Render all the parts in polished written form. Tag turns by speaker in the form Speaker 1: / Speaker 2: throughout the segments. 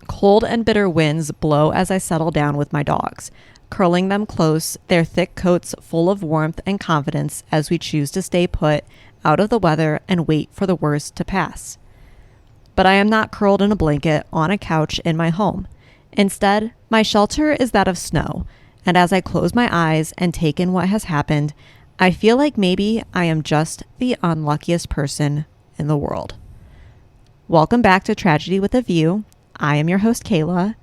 Speaker 1: Cold and bitter winds blow as I settle down with my dogs, curling them close, their thick coats full of warmth and confidence as we choose to stay put, out of the weather, and wait for the worst to pass. But I am not curled in a blanket on a couch in my home. Instead, my shelter is that of snow, and as I close my eyes and take in what has happened, I feel like maybe I am just the unluckiest person in the world. Welcome back to Tragedy with a View. I am your host, Kayla,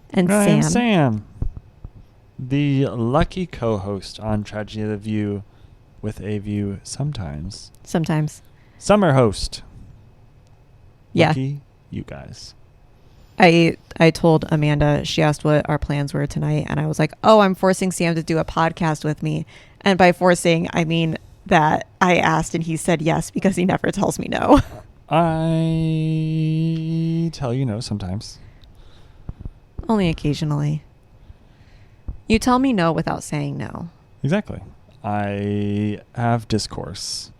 Speaker 1: and
Speaker 2: I am Sam, the lucky co-host on Tragedy of the View with a View sometimes.
Speaker 1: Summer
Speaker 2: host.
Speaker 1: Yeah.
Speaker 2: Lucky you guys.
Speaker 1: I told Amanda, she asked what our plans were tonight, and I was like, oh, I'm forcing Sam to do a podcast with me. And by forcing, I mean that I asked and he said yes because he never tells me no.
Speaker 2: I tell you no sometimes.
Speaker 1: Only occasionally. You tell me no without saying no.
Speaker 2: Exactly. I have discourse.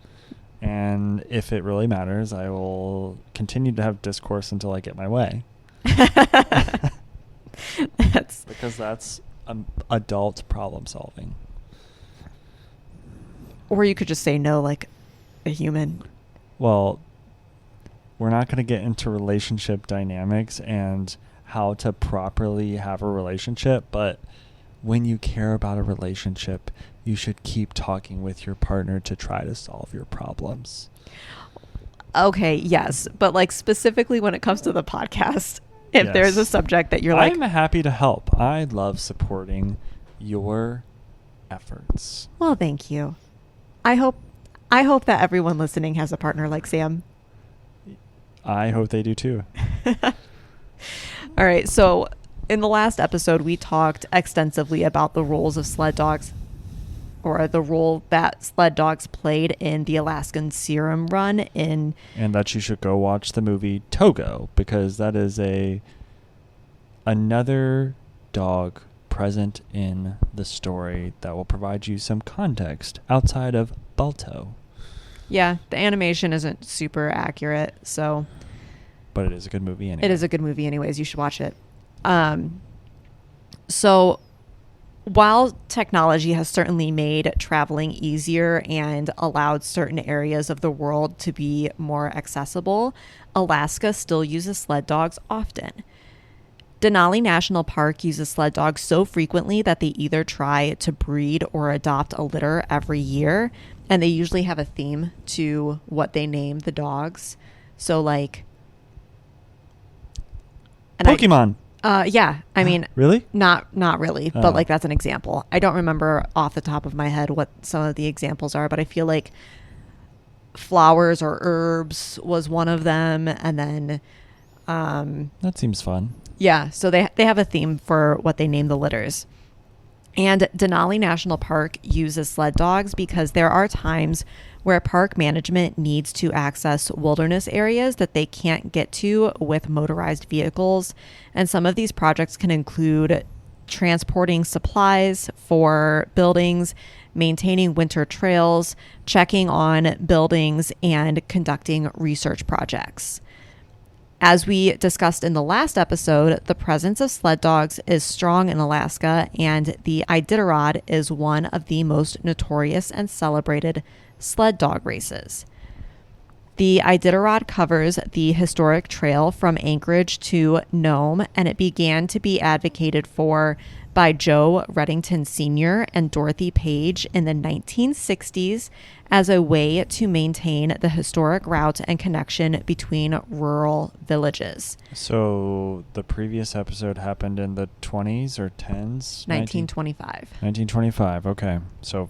Speaker 2: And if it really matters, I will continue to have discourse until I get my way. Because that's adult problem solving.
Speaker 1: Or you could just say no like a human.
Speaker 2: Well, we're not going to get into relationship dynamics and how to properly have a relationship, but when you care about a relationship, you should keep talking with your partner to try to solve your problems.
Speaker 1: Okay, yes. But like specifically when it comes to the podcast, if there's a subject that you're like...
Speaker 2: I'm happy to help. I love supporting your efforts.
Speaker 1: Well, thank you. I hope that everyone listening has a partner like Sam.
Speaker 2: I hope they do too.
Speaker 1: All right. So in the last episode, we talked extensively about the roles of sled dogs, or the role that sled dogs played in the Alaskan Serum Run and
Speaker 2: that you should go watch the movie Togo, because that is another dog present in the story that will provide you some context outside of Balto.
Speaker 1: Yeah, the animation isn't super accurate, so...
Speaker 2: But it is a good movie anyway.
Speaker 1: It is a good movie anyways. You should watch it. So while technology has certainly made traveling easier and allowed certain areas of the world to be more accessible, Alaska still uses sled dogs often. Denali National Park uses sled dogs so frequently that they either try to breed or adopt a litter every year, and they usually have a theme to what they name the dogs. So like...
Speaker 2: Pokemon.
Speaker 1: Yeah. I mean...
Speaker 2: Really?
Speaker 1: Not really, but like that's an example. I don't remember off the top of my head what some of the examples are, but I feel like flowers or herbs was one of them, and then...
Speaker 2: that seems fun.
Speaker 1: Yeah, so they have a theme for what they name the litters. And Denali National Park uses sled dogs because there are times where park management needs to access wilderness areas that they can't get to with motorized vehicles. And some of these projects can include transporting supplies for buildings, maintaining winter trails, checking on buildings, and conducting research projects. As we discussed in the last episode, the presence of sled dogs is strong in Alaska, and the Iditarod is one of the most notorious and celebrated sled dog races. The Iditarod covers the historic trail from Anchorage to Nome, and it began to be advocated for by Joe Reddington Sr. and Dorothy Page in the 1960s as a way to maintain the historic route and connection between rural villages.
Speaker 2: So the previous episode happened in the 20s or 10s?
Speaker 1: 1925.
Speaker 2: 1925, okay. So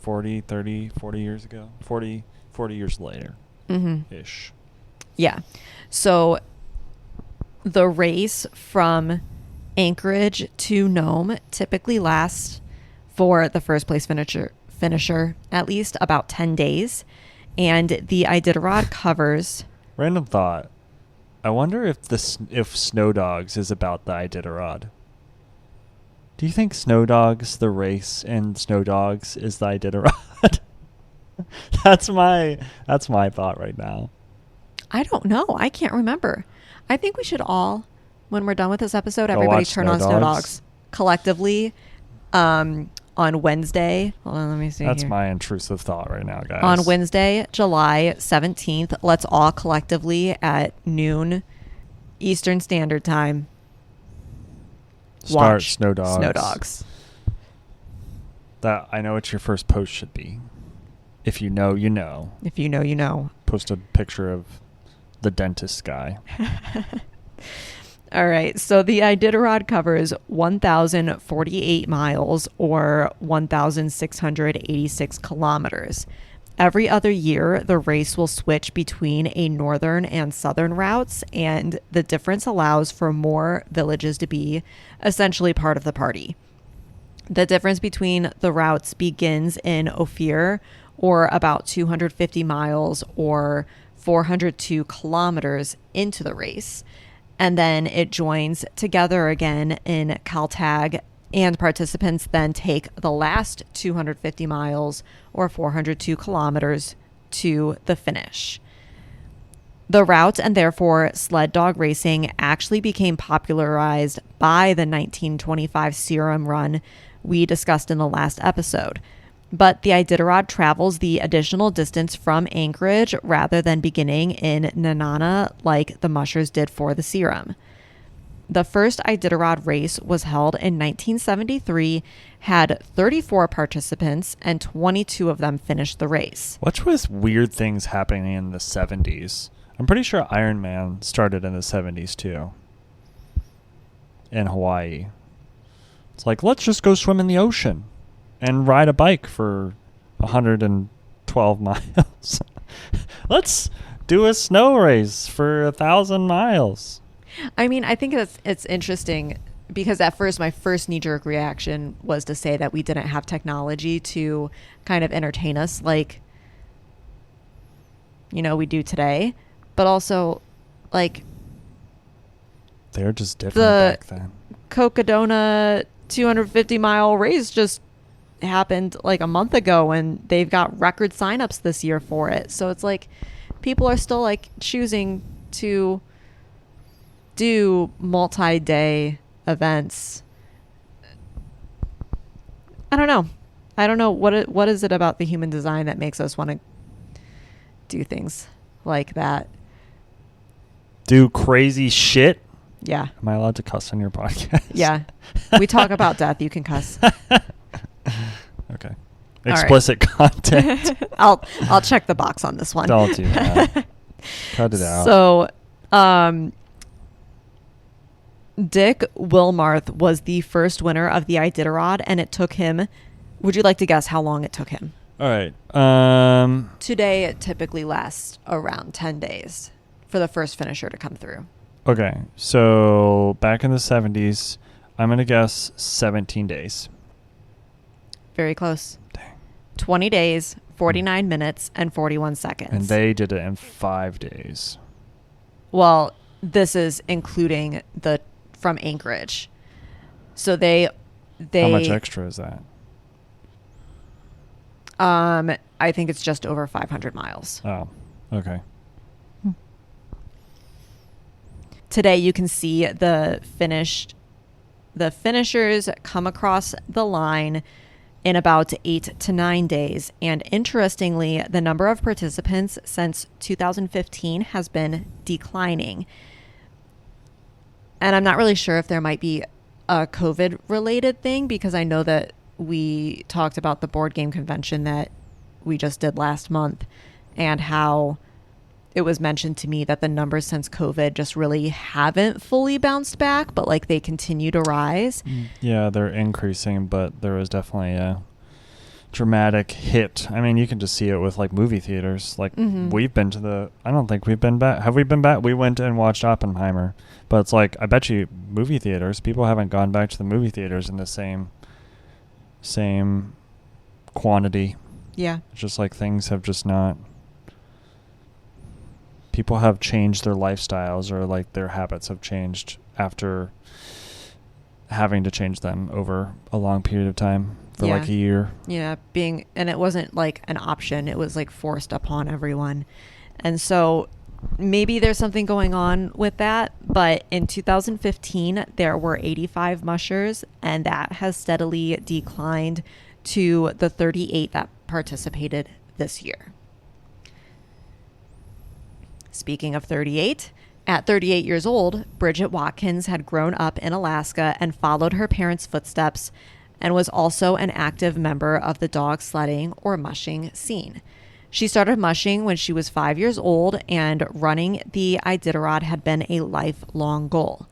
Speaker 2: 40 years ago. 40 years later. Ish.
Speaker 1: Yeah. So the race from Anchorage to Nome typically lasts for the first place finisher at least about 10 days. And the Iditarod covers...
Speaker 2: Random thought. I wonder if Snow Dogs is about the Iditarod. Do you think Snow Dogs, the race in Snow Dogs, is the Iditarod? That's my thought right now.
Speaker 1: I don't know. I can't remember. I think we should all, when we're done with this episode,
Speaker 2: Go
Speaker 1: everybody
Speaker 2: watch
Speaker 1: turn
Speaker 2: Snow
Speaker 1: on Snow
Speaker 2: Dogs.
Speaker 1: Dogs collectively on Wednesday. Hold on, let me see.
Speaker 2: That's
Speaker 1: here.
Speaker 2: my intrusive thought right now, guys.
Speaker 1: On Wednesday, July 17th, let's all collectively at noon Eastern Standard Time
Speaker 2: Start
Speaker 1: watch
Speaker 2: Snow Dogs.
Speaker 1: Snow Dogs.
Speaker 2: That I know what your first post should be. If you know, you know.
Speaker 1: If you know, you know.
Speaker 2: Post a picture of the dentist guy.
Speaker 1: All right. So the Iditarod covers 1,048 miles or 1,686 kilometers. Every other year, the race will switch between a northern and southern routes, and the difference allows for more villages to be essentially part of the party. The difference between the routes begins in Ophir, or about 250 miles or 402 kilometers into the race. And then it joins together again in Kaltag, and participants then take the last 250 miles or 402 kilometers to the finish. The route and therefore sled dog racing actually became popularized by the 1925 Serum Run we discussed in the last episode. But the Iditarod travels the additional distance from Anchorage rather than beginning in Nenana like the Mushers did for the Serum. The first Iditarod race was held in 1973, had 34 participants, and 22 of them finished the race.
Speaker 2: What was weird things happening in the 70s? I'm pretty sure Iron Man started in the 70s too. In Hawaii. It's like, let's just go swim in the ocean and ride a bike for 112 miles. Let's do a snow race for 1,000 miles.
Speaker 1: I mean, I think it's interesting because at first my first knee-jerk reaction was to say that we didn't have technology to kind of entertain us like, you know, we do today. But also, like...
Speaker 2: They're just different back then.
Speaker 1: Cocodona 250-mile race just happened like a month ago, and they've got record signups this year for it. So it's like people are still like choosing to do multi-day events. I don't know what is it about the human design that makes us want to do things like that.
Speaker 2: Do crazy shit.
Speaker 1: Yeah.
Speaker 2: Am I allowed to cuss on your podcast?
Speaker 1: Yeah. We talk about death. You can cuss.
Speaker 2: Okay. Explicit content.
Speaker 1: I'll check the box on this one.
Speaker 2: Don't do that. Cut it out.
Speaker 1: So, Dick Wilmarth was the first winner of the Iditarod, and it took him... Would you like to guess how long it took him?
Speaker 2: All right.
Speaker 1: Today, it typically lasts around 10 days for the first finisher to come through.
Speaker 2: Okay. So, back in the 70s, I'm going to guess 17 days.
Speaker 1: Very close.
Speaker 2: Dang.
Speaker 1: 20 days, 49 minutes, and 41 seconds.
Speaker 2: And they did it in 5 days.
Speaker 1: Well, this is including the from Anchorage. So they
Speaker 2: How much extra is that?
Speaker 1: I think it's just over 500 miles.
Speaker 2: Oh, okay.
Speaker 1: Today you can see the finishers come across the line in about 8 to 9 days. And interestingly, the number of participants since 2015 has been declining. And I'm not really sure if there might be a COVID related thing, because I know that we talked about the board game convention that we just did last month and how it was mentioned to me that the numbers since COVID just really haven't fully bounced back, but like they continue to rise.
Speaker 2: Yeah, they're increasing, but there was definitely a dramatic hit. I mean, you can just see it with like movie theaters. Like we've been to the, I don't think we've been back. Have we been back? We went and watched Oppenheimer, but it's like, I bet you movie theaters, people haven't gone back to the movie theaters in the same quantity.
Speaker 1: Yeah.
Speaker 2: It's just like things have just not, people have changed their lifestyles, or like their habits have changed after having to change them over a long period of time for like a year.
Speaker 1: Yeah, and it wasn't like an option, it was like forced upon everyone. And so maybe there's something going on with that, but in 2015 there were 85 mushers, and that has steadily declined to the 38 that participated this year. Speaking of 38, at 38 years old, Bridget Watkins had grown up in Alaska and followed her parents' footsteps, and was also an active member of the dog sledding or mushing scene. She started mushing when she was 5 years old, and running the Iditarod had been a lifelong goal.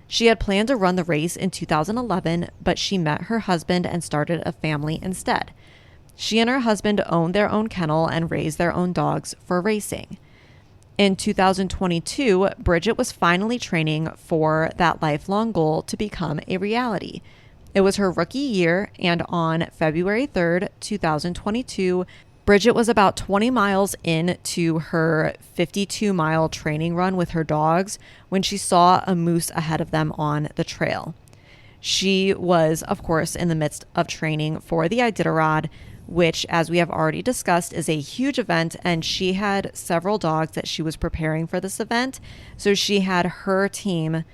Speaker 1: She had planned to run the race in 2011, but she met her husband and started a family instead. She and her husband owned their own kennel and raised their own dogs for racing. In 2022, Bridget was finally training for that lifelong goal to become a reality. It was her rookie year, and on February 3rd, 2022, Bridget was about 20 miles into her 52-mile training run with her dogs when she saw a moose ahead of them on the trail. She was, of course, in the midst of training for the Iditarod, which, as we have already discussed, is a huge event, and she had several dogs that she was preparing for this event. So she had her team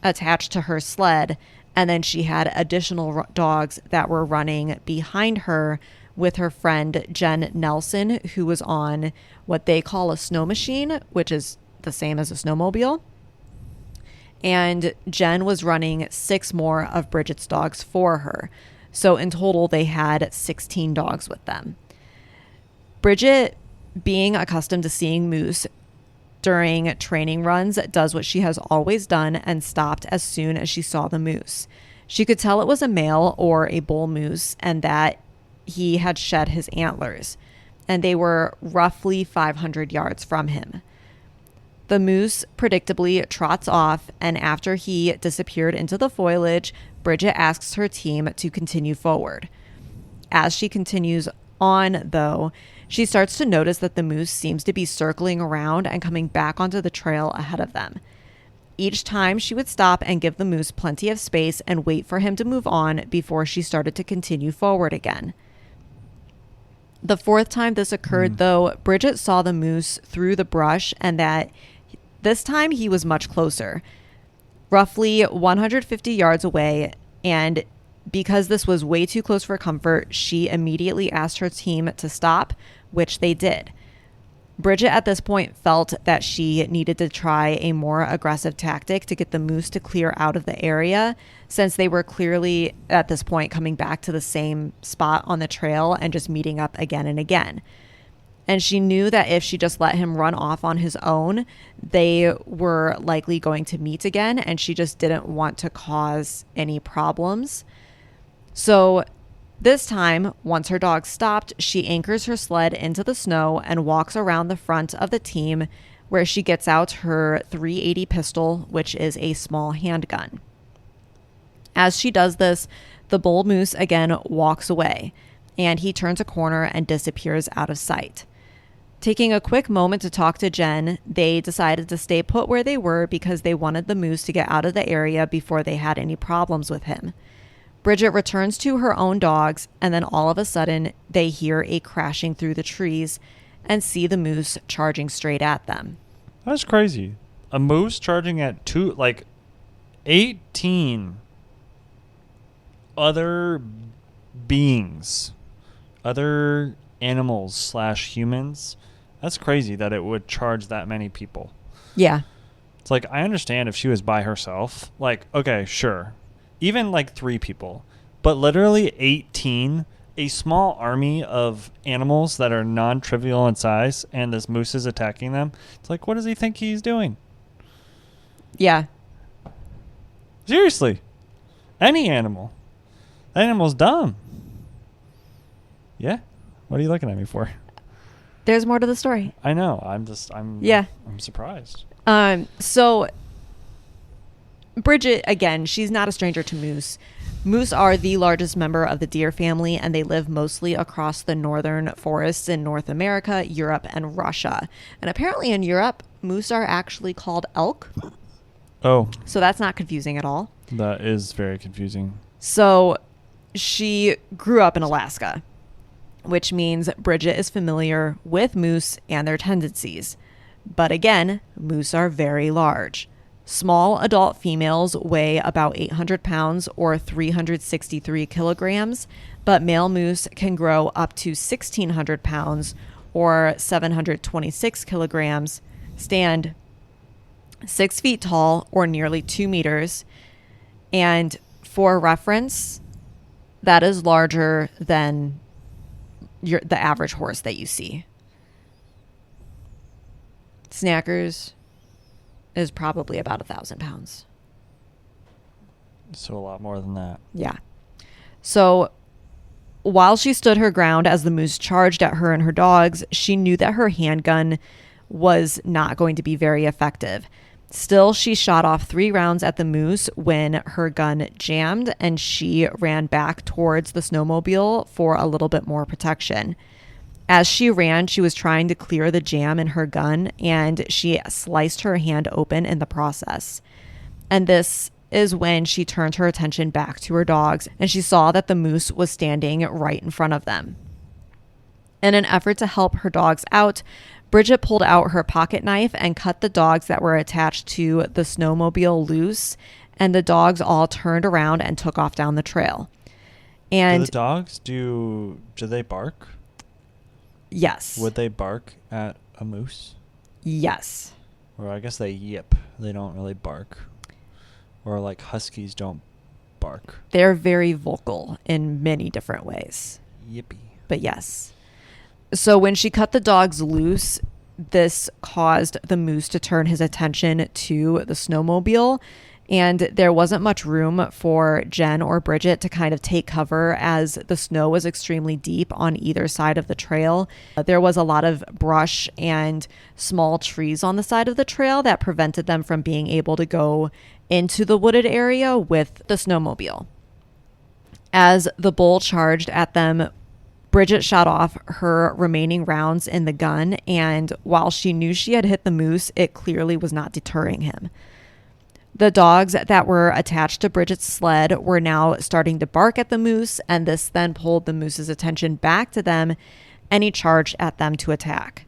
Speaker 1: attached to her sled, and then she had additional dogs that were running behind her with her friend Jen Nelson, who was on what they call a snow machine, which is the same as a snowmobile. And Jen was running 6 more of Bridget's dogs for her. So in total, they had 16 dogs with them. Bridget, being accustomed to seeing moose during training runs, does what she has always done and stopped as soon as she saw the moose. She could tell it was a male or a bull moose, and that he had shed his antlers, and they were roughly 500 yards from him. The moose predictably trots off, and after he disappeared into the foliage, Bridget asks her team to continue forward. As she continues on, though, she starts to notice that the moose seems to be circling around and coming back onto the trail ahead of them. Each time she would stop and give the moose plenty of space and wait for him to move on before she started to continue forward again. The 4th time this occurred, though, Bridget saw the moose through the brush, and that this time he was much closer, roughly 150 yards away, and because this was way too close for comfort, she immediately asked her team to stop, which they did. Bridget at this point felt that she needed to try a more aggressive tactic to get the moose to clear out of the area, since they were clearly at this point coming back to the same spot on the trail and just meeting up again and again. And she knew that if she just let him run off on his own, they were likely going to meet again, and she just didn't want to cause any problems. So this time, once her dog stopped, she anchors her sled into the snow and walks around the front of the team, where she gets out her .380 pistol, which is a small handgun. As she does this, the bull moose again walks away, and he turns a corner and disappears out of sight. Taking a quick moment to talk to Jen, they decided to stay put where they were because they wanted the moose to get out of the area before they had any problems with him. Bridget returns to her own dogs, and then all of a sudden, they hear a crashing through the trees and see the moose charging straight at them.
Speaker 2: That's crazy. A moose charging at 18 other beings, other animals / humans. That's crazy that it would charge that many people.
Speaker 1: Yeah.
Speaker 2: It's like, I understand if she was by herself. Like, okay, sure. Even like 3 people. But literally 18, a small army of animals that are non-trivial in size, and this moose is attacking them. It's like, what does he think he's doing?
Speaker 1: Yeah.
Speaker 2: Seriously. Any animal. That animal's dumb. Yeah? What are you looking at me for?
Speaker 1: There's more to the story.
Speaker 2: I know. I'm surprised.
Speaker 1: So Bridget, again, she's not a stranger to moose. Moose are the largest member of the deer family, and they live mostly across the northern forests in North America, Europe, and Russia. And apparently in Europe, moose are actually called elk.
Speaker 2: Oh.
Speaker 1: So that's not confusing at all.
Speaker 2: That is very confusing.
Speaker 1: So she grew up in Alaska, which means Bridget is familiar with moose and their tendencies. But again, moose are very large. Small adult females weigh about 800 pounds or 363 kilograms, but male moose can grow up to 1,600 pounds or 726 kilograms, stand 6 feet tall or nearly 2 meters. And for reference, that is larger than the average horse that you see. Snackers is probably about 1,000 pounds.
Speaker 2: So a lot more than that.
Speaker 1: Yeah. So while she stood her ground as the moose charged at her and her dogs, she knew that her handgun was not going to be very effective. Still, she shot off 3 rounds at the moose when her gun jammed, and she ran back towards the snowmobile for a little bit more protection. As she ran, she was trying to clear the jam in her gun, and she sliced her hand open in the process. And this is when she turned her attention back to her dogs, and she saw that the moose was standing right in front of them. In an effort to help her dogs out, Bridget pulled out her pocket knife and cut the dogs that were attached to the snowmobile loose, and the dogs all turned around and took off down the trail. And
Speaker 2: do the dogs do they bark?
Speaker 1: Yes.
Speaker 2: Would they bark at a moose?
Speaker 1: Yes.
Speaker 2: Or I guess they yip. They don't really bark. Or like huskies don't bark.
Speaker 1: They're very vocal in many different ways.
Speaker 2: Yippee.
Speaker 1: But yes. So when she cut the dogs loose, this caused the moose to turn his attention to the snowmobile. And there wasn't much room for Jen or Bridget to kind of take cover as the snow was extremely deep on either side of the trail. There was a lot of brush and small trees on the side of the trail that prevented them from being able to go into the wooded area with the snowmobile. As the bull charged at them, Bridget shot off her remaining rounds in the gun, and while she knew she had hit the moose, it clearly was not deterring him. The dogs that were attached to Bridget's sled were now starting to bark at the moose, and this then pulled the moose's attention back to them, and he charged at them to attack.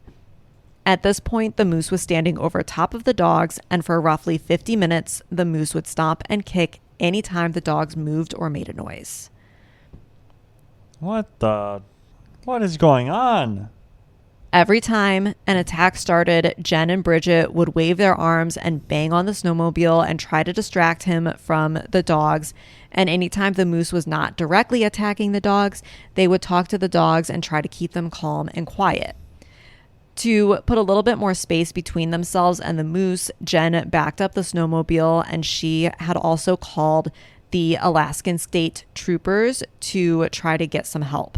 Speaker 1: At this point, the moose was standing over top of the dogs, and for roughly 50 minutes, the moose would stomp and kick anytime the dogs moved or made a noise.
Speaker 2: What is going on?
Speaker 1: Every time an attack started, Jen and Bridget would wave their arms and bang on the snowmobile and try to distract him from the dogs. And anytime the moose was not directly attacking the dogs, they would talk to the dogs and try to keep them calm and quiet. To put a little bit more space between themselves and the moose, Jen backed up the snowmobile, and she had also called the Alaskan State Troopers to try to get some help.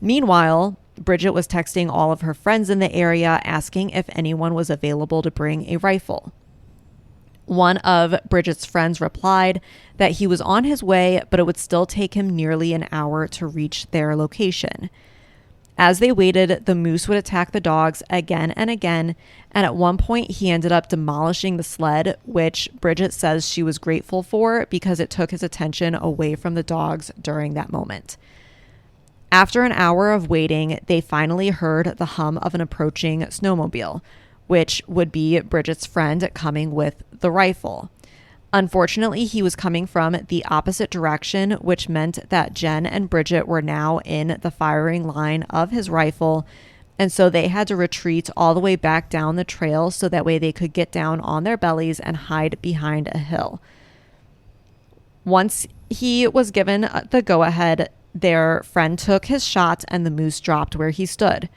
Speaker 1: Meanwhile, Bridget was texting all of her friends in the area asking if anyone was available to bring a rifle. One of Bridget's friends replied that he was on his way, but it would still take him nearly an hour to reach their location. As they waited, the moose would attack the dogs again and again, and at one point he ended up demolishing the sled, which Bridget says she was grateful for because it took his attention away from the dogs during that moment. After an hour of waiting, they finally heard the hum of an approaching snowmobile, which would be Bridget's friend coming with the rifle. Unfortunately, he was coming from the opposite direction, which meant that Jen and Bridget were now in the firing line of his rifle, and so they had to retreat all the way back down the trail so that way they could get down on their bellies and hide behind a hill. Once he was given the go-ahead, their friend took his shot and the moose dropped where he stood.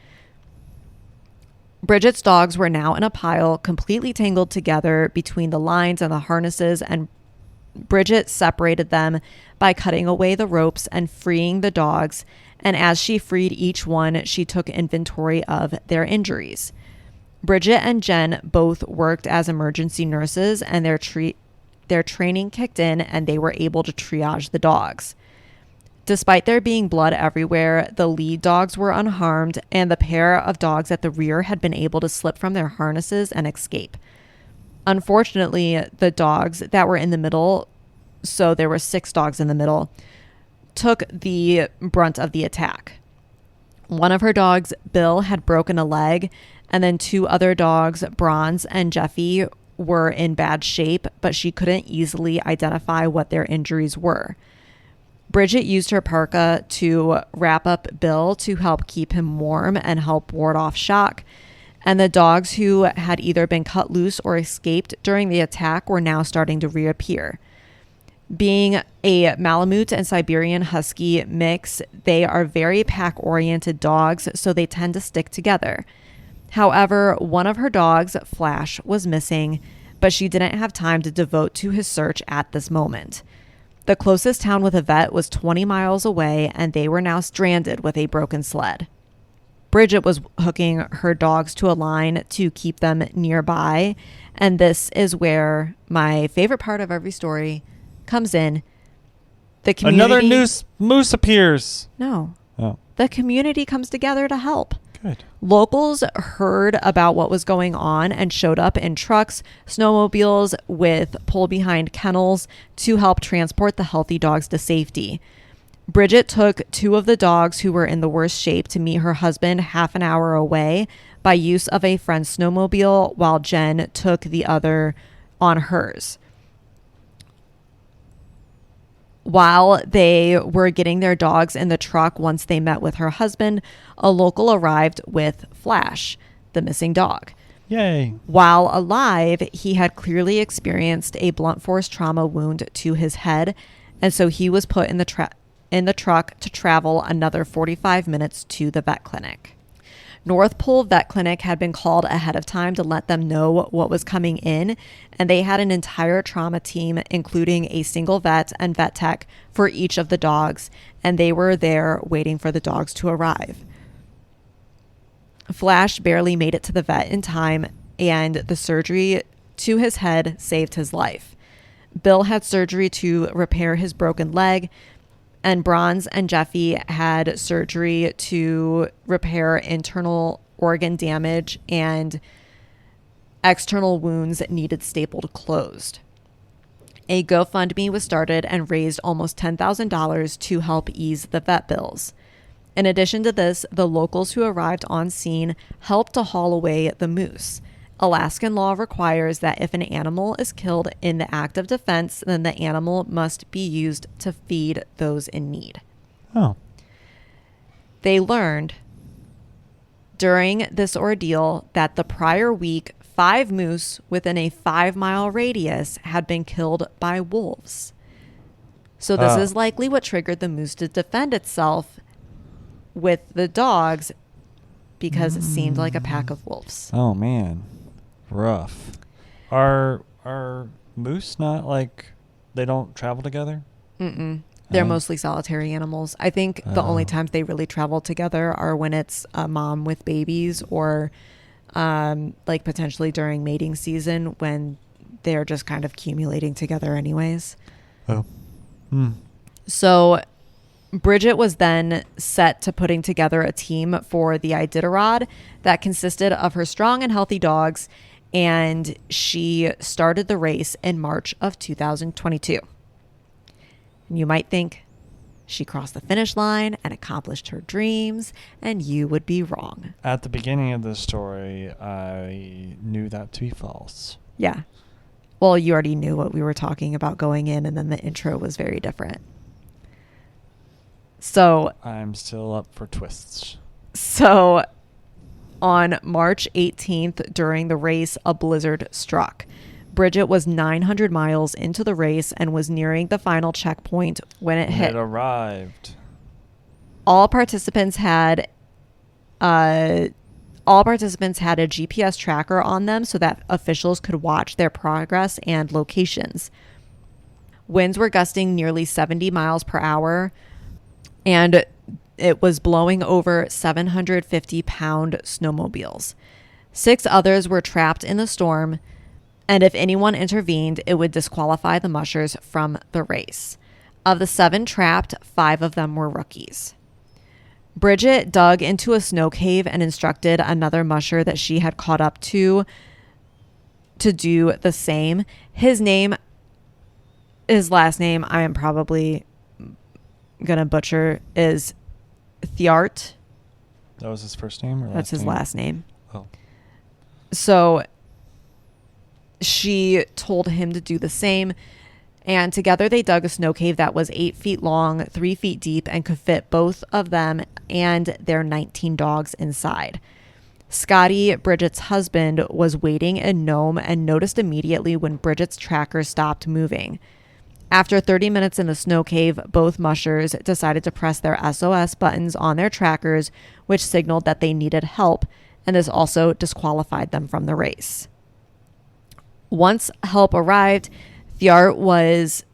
Speaker 1: Bridget's dogs were now in a pile, completely tangled together between the lines and the harnesses, and Bridget separated them by cutting away the ropes and freeing the dogs, and as she freed each one, she took inventory of their injuries. Bridget and Jen both worked as emergency nurses, and their training kicked in, and they were able to triage the dogs. Despite there being blood everywhere, the lead dogs were unharmed, and the pair of dogs at the rear had been able to slip from their harnesses and escape. Unfortunately, the dogs that were in the middle, so there were 6 dogs in the middle, took the brunt of the attack. One of her dogs, Bill, had broken a leg, and then 2 other dogs, Bronze and Jeffy, were in bad shape, but she couldn't easily identify what their injuries were. Bridget used her parka to wrap up Bill to help keep him warm and help ward off shock. And the dogs who had either been cut loose or escaped during the attack were now starting to reappear. Being a Malamute and Siberian Husky mix, they are very pack-oriented dogs, so they tend to stick together. However, one of her dogs, Flash, was missing, but she didn't have time to devote to his search at this moment. The closest town with a vet was 20 miles away, and they were now stranded with a broken sled. Bridget was hooking her dogs to a line to keep them nearby, and this is where my favorite part of every story comes in. The community...
Speaker 2: Another moose appears.
Speaker 1: No.
Speaker 2: Oh.
Speaker 1: The community comes together to help.
Speaker 2: Good.
Speaker 1: Locals heard about what was going on and showed up in trucks, snowmobiles with pull-behind kennels to help transport the healthy dogs to safety. Bridget took 2 of the dogs who were in the worst shape to meet her husband half an hour away by use of a friend's snowmobile, while Jen took the other on hers. While they were getting their dogs in the truck once they met with her husband, a local arrived with Flash, the missing dog.
Speaker 2: Yay.
Speaker 1: While alive, he had clearly experienced a blunt force trauma wound to his head, and so he was put in the truck to travel another 45 minutes to the vet clinic. North Pole Vet Clinic had been called ahead of time to let them know what was coming in, and they had an entire trauma team, including a single vet and vet tech for each of the dogs, and they were there waiting for the dogs to arrive. Flash barely made it to the vet in time, and the surgery to his head saved his life. Bill had surgery to repair his broken leg, and Bronze and Jeffy had surgery to repair internal organ damage, and external wounds needed stapled closed. A GoFundMe was started and raised almost $10,000 to help ease the vet bills. In addition to this, the locals who arrived on scene helped to haul away the moose. Alaskan law requires that if an animal is killed in the act of defense, then the animal must be used to feed those in need.
Speaker 2: Oh.
Speaker 1: They learned during this ordeal that the prior week, 5 moose within a 5-mile radius had been killed by wolves. So this is likely what triggered the moose to defend itself with the dogs, because it seemed like a pack of wolves.
Speaker 2: Oh, man. Rough. Are moose not like, they don't travel together?
Speaker 1: They're mostly solitary animals. I think the only times they really travel together are when it's a mom with babies, or like potentially during mating season when they're just kind of accumulating together anyways.
Speaker 2: Oh.
Speaker 1: So Bridget was then set to putting together a team for the Iditarod that consisted of her strong and healthy dogs, and she started the race in March of 2022. And you might think she crossed the finish line and accomplished her dreams, and you would be wrong.
Speaker 2: At the beginning of the story, I knew that to be false.
Speaker 1: Yeah. Well, you already knew what we were talking about going in, and then the intro was very different. So
Speaker 2: I'm still up for twists.
Speaker 1: So on March 18th, during the race, a blizzard struck. Bridget was 900 miles into the race and was nearing the final checkpoint when it hit.
Speaker 2: It arrived.
Speaker 1: All participants had a GPS tracker on them so that officials could watch their progress and locations. Winds were gusting nearly 70 miles per hour, and it was blowing over 750-pound snowmobiles. 6 others were trapped in the storm, and if anyone intervened, it would disqualify the mushers from the race. Of the 7 trapped, 5 of them were rookies. Bridget dug into a snow cave and instructed another musher that she had caught up to do the same. His last name, I am probably gonna butcher, is Thiart.
Speaker 2: That was his first name? Or
Speaker 1: That's his last name.
Speaker 2: Oh.
Speaker 1: So she told him to do the same, and together they dug a snow cave that was 8 feet long, 3 feet deep, and could fit both of them and their 19 dogs inside. Scotty, Bridget's husband, was waiting in Nome and noticed immediately when Bridget's tracker stopped moving. After 30 minutes in the snow cave, both mushers decided to press their SOS buttons on their trackers, which signaled that they needed help, and this also disqualified them from the race. Once help arrived, Thiart was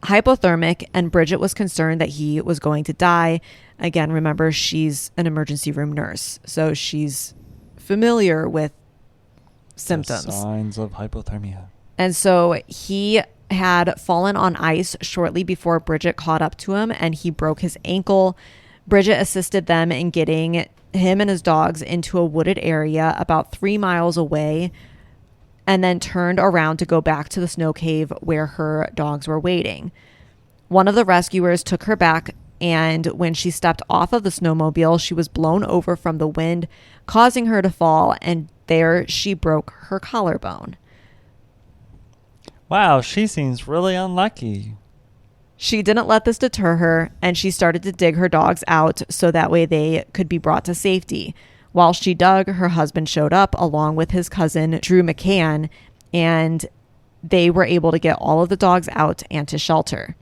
Speaker 1: hypothermic, and Bridget was concerned that he was going to die. Again, remember, she's an emergency room nurse, so she's familiar with symptoms.
Speaker 2: The signs of hypothermia.
Speaker 1: And so he had fallen on ice shortly before Bridget caught up to him, and he broke his ankle. Bridget assisted them in getting him and his dogs into a wooded area about 3 miles away, and then turned around to go back to the snow cave where her dogs were waiting. One of the rescuers took her back, and when she stepped off of the snowmobile, she was blown over from the wind, causing her to fall, and there she broke her collarbone.
Speaker 2: Wow, she seems really unlucky.
Speaker 1: She didn't let this deter her, and she started to dig her dogs out so that way they could be brought to safety. While she dug, her husband showed up along with his cousin, Drew McCann, and they were able to get all of the dogs out and to shelter.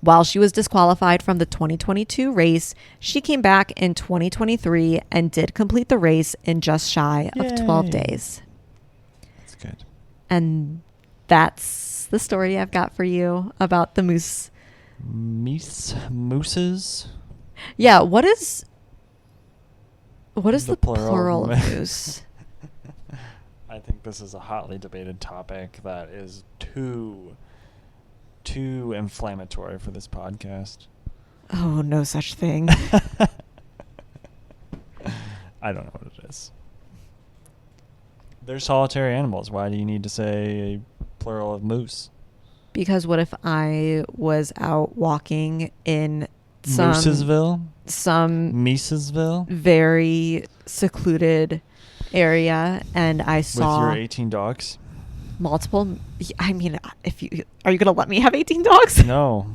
Speaker 1: While she was disqualified from the 2022 race, she came back in 2023 and did complete the race in just shy of 12 days.
Speaker 2: That's good.
Speaker 1: And that's the story I've got for you about the moose.
Speaker 2: Mooses?
Speaker 1: Yeah, what is the
Speaker 2: plural
Speaker 1: plural of moose?
Speaker 2: I think this is a hotly debated topic that is too inflammatory for this podcast.
Speaker 1: Oh, no such thing.
Speaker 2: I don't know what it is. They're solitary animals. Why do you need to say a plural of moose?
Speaker 1: Because what if I was out walking in Moosesville, very secluded area, and I saw
Speaker 2: with your 18 dogs?
Speaker 1: Multiple. I mean, are you gonna let me have 18 dogs?
Speaker 2: No.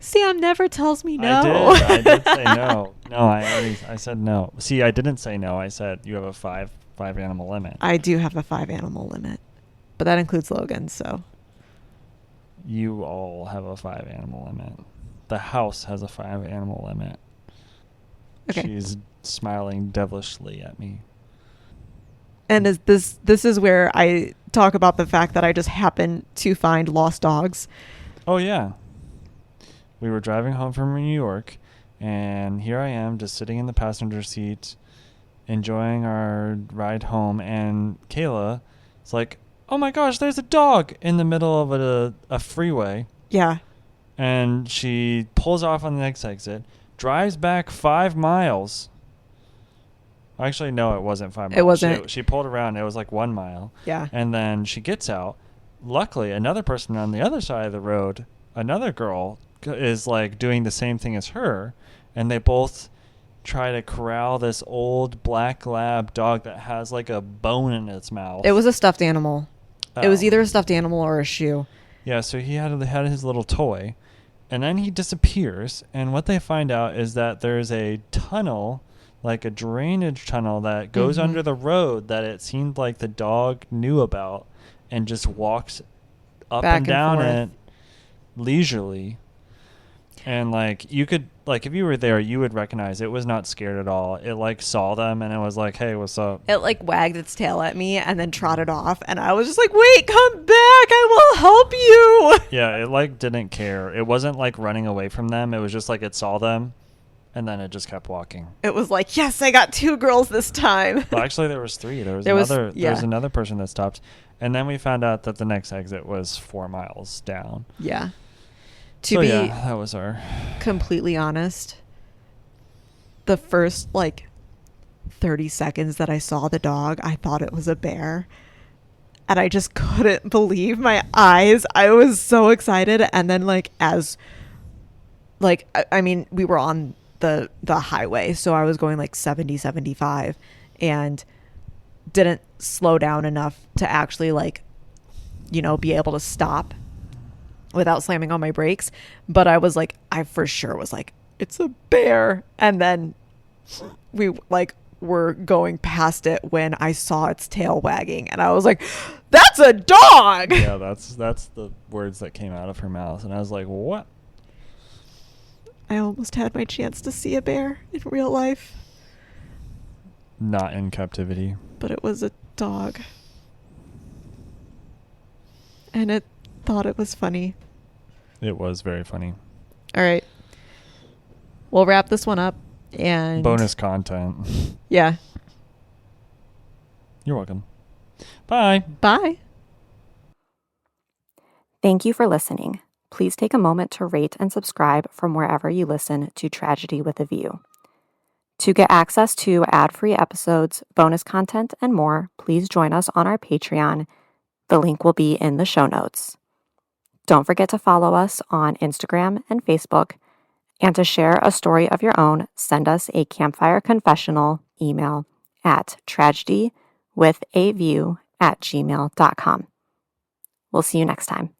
Speaker 1: Sam never tells me no.
Speaker 2: I did say no. No, I said no. See, I didn't say no. I said you have a five animal limit.
Speaker 1: I do have a 5 animal limit, but that includes Logan. So
Speaker 2: you all have a 5 animal limit. The house has a 5 animal limit.
Speaker 1: Okay.
Speaker 2: She's smiling devilishly at me.
Speaker 1: And this is where I talk about the fact that I just happened to find lost dogs.
Speaker 2: Oh, yeah. We were driving home from New York, and here I am just sitting in the passenger seat, enjoying our ride home, and Kayla is like, oh my gosh, there's a dog in the middle of a freeway.
Speaker 1: Yeah.
Speaker 2: And she pulls off on the next exit, drives back 5 miles. Actually, no, it wasn't 5 miles.
Speaker 1: It wasn't.
Speaker 2: She pulled around. It was like 1 mile.
Speaker 1: Yeah.
Speaker 2: And then she gets out. Luckily, another person on the other side of the road, another girl, is like doing the same thing as her. And they both try to corral this old black lab dog that has like a bone in its mouth.
Speaker 1: It was a stuffed animal.
Speaker 2: Oh.
Speaker 1: It was either a stuffed animal or a shoe.
Speaker 2: Yeah, so he had his little toy. And then he disappears. And what they find out is that there's a tunnel, like a drainage tunnel that goes under the road that it seemed like the dog knew about and just walks up
Speaker 1: Back
Speaker 2: and down
Speaker 1: forth.
Speaker 2: it leisurely. And like you could like, if you were there, you would recognize it was not scared at all. It, like, saw them, and it was like, hey, what's up?
Speaker 1: It, like, wagged its tail at me and then trotted off. And I was just like, wait, come back. I will help you.
Speaker 2: Yeah, it, like, didn't care. It wasn't, like, running away from them. It was just, like, it saw them, and then it just kept walking.
Speaker 1: It was like, yes, I got 2 girls this time.
Speaker 2: Well, actually, there was 3. There was another person that stopped. And then we found out that the next exit was 4 miles down.
Speaker 1: Yeah.
Speaker 2: That was our...
Speaker 1: completely honest, the first, like, 30 seconds that I saw the dog, I thought it was a bear. And I just couldn't believe my eyes. I was so excited. And then, like, I mean, we were on the highway, so I was going like 70, 75 and didn't slow down enough to actually, like, you know, be able to stop without slamming on my brakes. But I was like, I for sure was like, it's a bear. And then we, like, were going past it when I saw its tail wagging, and I was like, that's a dog.
Speaker 2: Yeah, that's the words that came out of her mouth, and I was like, what?
Speaker 1: I almost had my chance to see a bear in real life.
Speaker 2: Not in captivity.
Speaker 1: But it was a dog. And it thought it was funny.
Speaker 2: It was very funny.
Speaker 1: All right. We'll wrap this one up. And
Speaker 2: bonus content.
Speaker 1: Yeah.
Speaker 2: You're welcome. Bye.
Speaker 1: Bye.
Speaker 3: Thank you for listening. Please take a moment to rate and subscribe from wherever you listen to Tragedy with a View. To get access to ad-free episodes, bonus content, and more, please join us on our Patreon. The link will be in the show notes. Don't forget to follow us on Instagram and Facebook. And to share a story of your own, send us a Campfire Confessional email at tragedywithaview@gmail.com. We'll see you next time.